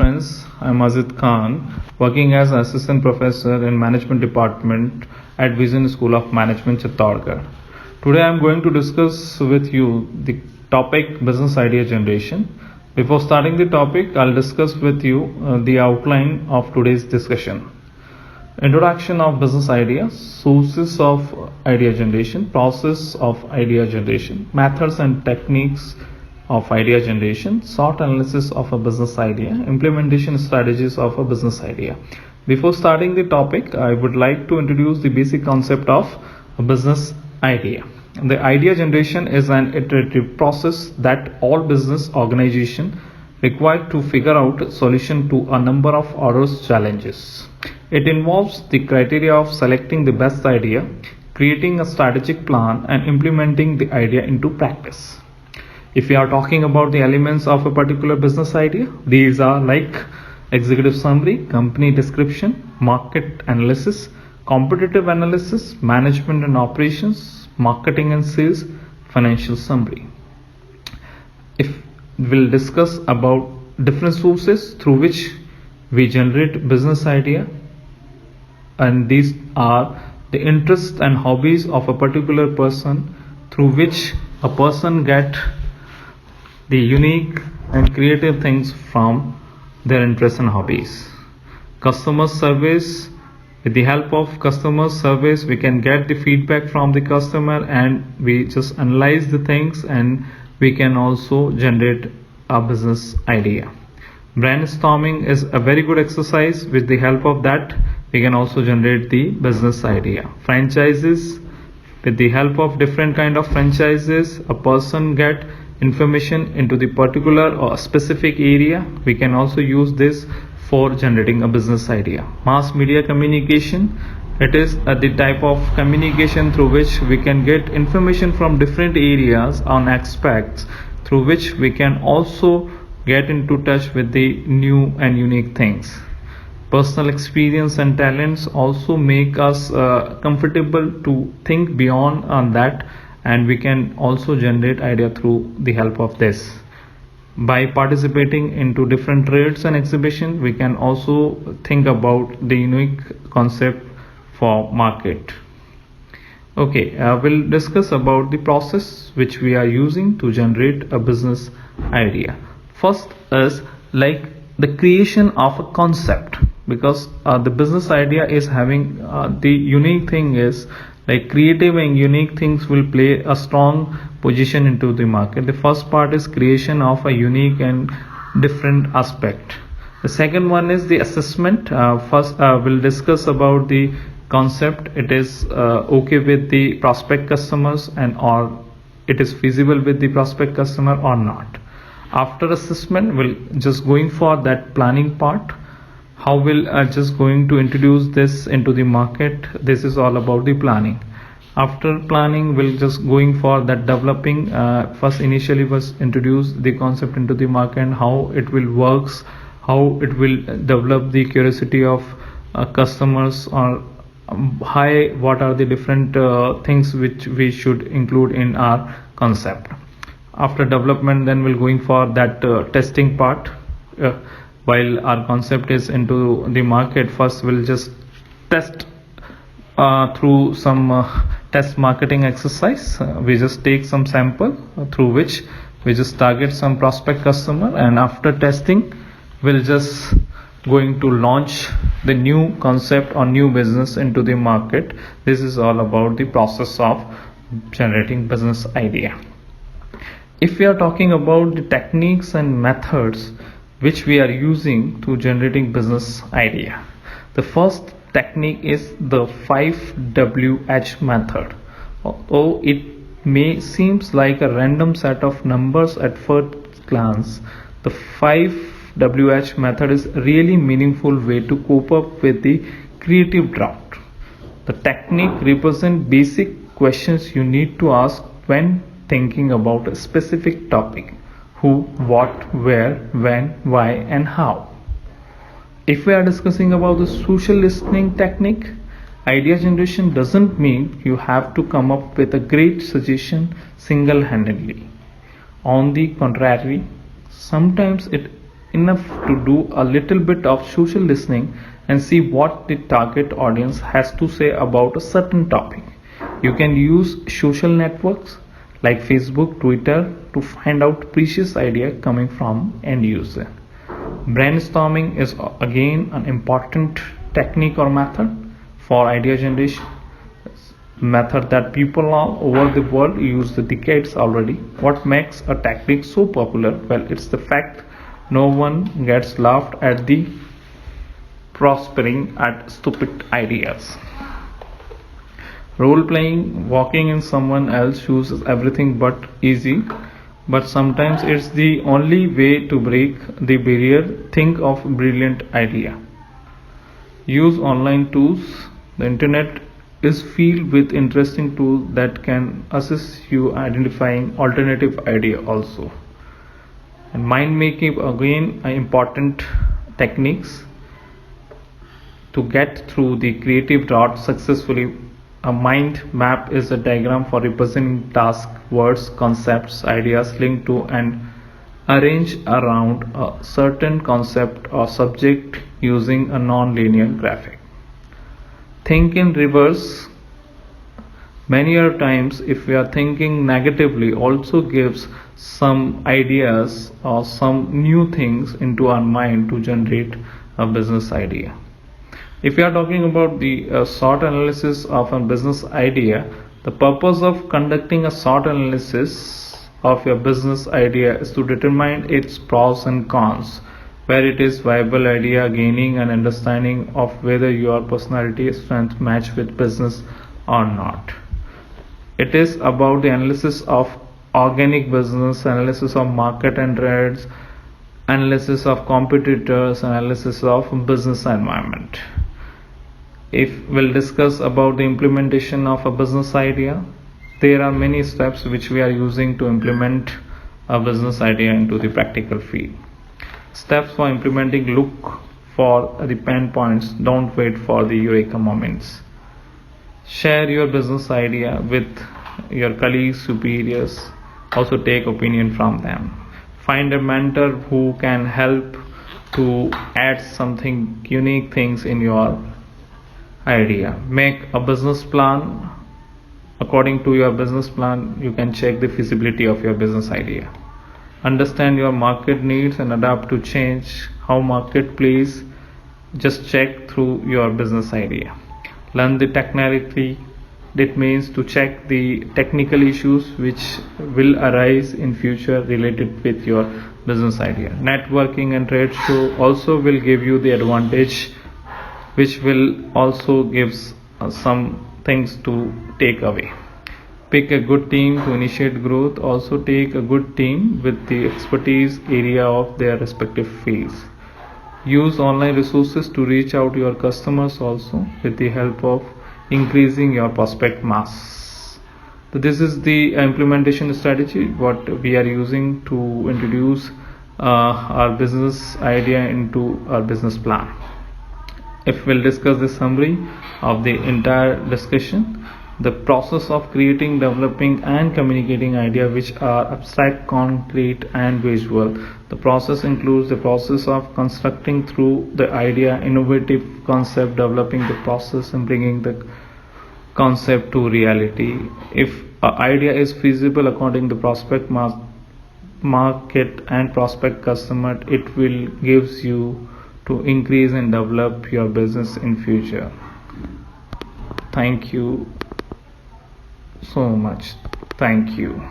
friends, I'm Azid Khan, working as Assistant Professor in Management Department at Vision School of Management, Chittorgarh. Today I'm going to discuss with you the topic Business Idea Generation. Before starting the topic, I'll discuss with you the outline of today's discussion. Introduction of business idea, sources of idea generation, process of idea generation, methods and techniques of idea generation, SWOT analysis of a business idea, implementation strategies of a business idea. Before starting the topic, I would like to introduce the basic concept of a business idea. The idea generation is an iterative process that all business organizations required to figure out a solution to a number of orders challenges. It involves the criteria of selecting the best idea, creating a strategic plan, and implementing the idea into practice. If we are talking about the elements of a particular business idea, these are like executive summary, company description, market analysis, competitive analysis, management and operations, marketing and sales, financial summary. If we'll discuss about different sources through which we generate business idea, and these are the interests and hobbies of a particular person through which a person get the unique and creative things from their interests and hobbies. Customer service, with the help of customer service we can get the feedback from the customer and we just analyze the things and we can also generate a business idea. Brainstorming is a very good exercise. With the help of that we can also generate the business idea. Franchises, with the help of different kind of franchises a person get information into the particular or specific area. We can also use this for generating a business idea. Mass media communication, it is the type of communication through which we can get information from different areas on aspects through which we can also get into touch with the new and unique things. Personal experience and talents also make us comfortable to think beyond on that, and we can also generate idea through the help of this. By participating into different trades and exhibition, we can also think about the unique concept for market. Okay, we'll discuss about the process which we are using to generate a business idea. First is like the creation of a concept, because the business idea is having the unique thing is like creative and unique things will play a strong position into the market. The first part is creation of a unique and different aspect. The second one is the assessment. First we'll discuss about the concept. It is okay with the prospect customers and or it is feasible with the prospect customer or not. After assessment we'll just going for that planning part. How will just going to introduce this into the market. This is all about the planning. After planning we'll just going for that developing. First initially was introduce the concept into the market and how it will works, how it will develop the curiosity of customers, or what are the different things which we should include in our concept. After development then we'll going for that testing part. While our concept is into the market, first we'll just test through some test marketing exercise. We just take some sample through which we just target some prospect customer, and after testing we'll just going to launch the new concept or new business into the market. This is all about the process of generating business idea. If we are talking about the techniques and methods which we are using to generating business idea, the first technique is the 5WH method. Although it may seems like a random set of numbers at first glance, the 5WH method is a really meaningful way to cope up with the creative drought. The technique represents basic questions you need to ask when thinking about a specific topic: who, what, where, when, why, and how. If we are discussing about the social listening technique, idea generation doesn't mean you have to come up with a great suggestion single-handedly. On the contrary, sometimes it enough to do a little bit of social listening and see what the target audience has to say about a certain topic. You can use social networks like Facebook, Twitter to find out precious idea coming from end user. Brainstorming is again an important technique or method for idea generation, method that people all over the world use the decades already. What makes a technique so popular? Well, it's the fact no one gets laughed at the prospering at stupid ideas. Role playing, walking in someone else's shoes is everything but easy, but sometimes it's the only way to break the barrier. Think of brilliant idea. Use online tools. The internet is filled with interesting tools that can assist you identifying alternative idea also. And mind making again important techniques to get through the creative drought successfully. A mind map is a diagram for representing tasks, words, concepts, ideas linked to and arranged around a certain concept or subject using a non-linear graphic. Think in reverse. Many a times if we are thinking negatively also gives some ideas or some new things into our mind to generate a business idea. If we are talking about the SWOT analysis of a business idea, the purpose of conducting a SWOT analysis of your business idea is to determine its pros and cons, where it is viable idea, gaining an understanding of whether your personality strength match with business or not. It is about the analysis of organic business, analysis of market and trends, analysis of competitors, analysis of business environment. If we'll discuss about the implementation of a business idea, there are many steps which we are using to implement a business idea into the practical field. Steps for implementing: look for the pain points, don't wait for the eureka moments. Share your business idea with your colleagues, superiors, also take opinion from them. Find a mentor who can help to add something unique things in your idea. Make a business plan. According to your business plan, you can check the feasibility of your business idea. Understand your market needs and adapt to change. How market plays, just check through your business idea. Learn the technicality. That means to check the technical issues which will arise in future related with your business idea. Networking and trade show also will give you the advantage, which will also gives some things to take away. Pick a good team to initiate growth. Also take a good team with the expertise area of their respective fields. Use online resources to reach out to your customers also with the help of increasing your prospect mass. So this is the implementation strategy what we are using to introduce our business idea into our business plan. If we'll discuss the summary of the entire discussion, the process of creating, developing and communicating ideas which are abstract, concrete and visual. The process includes the process of constructing through the idea, innovative concept, developing the process and bringing the concept to reality. If an idea is feasible according to prospect market and prospect customer, it will gives you to increase and develop your business in future. Thank you so much. Thank you.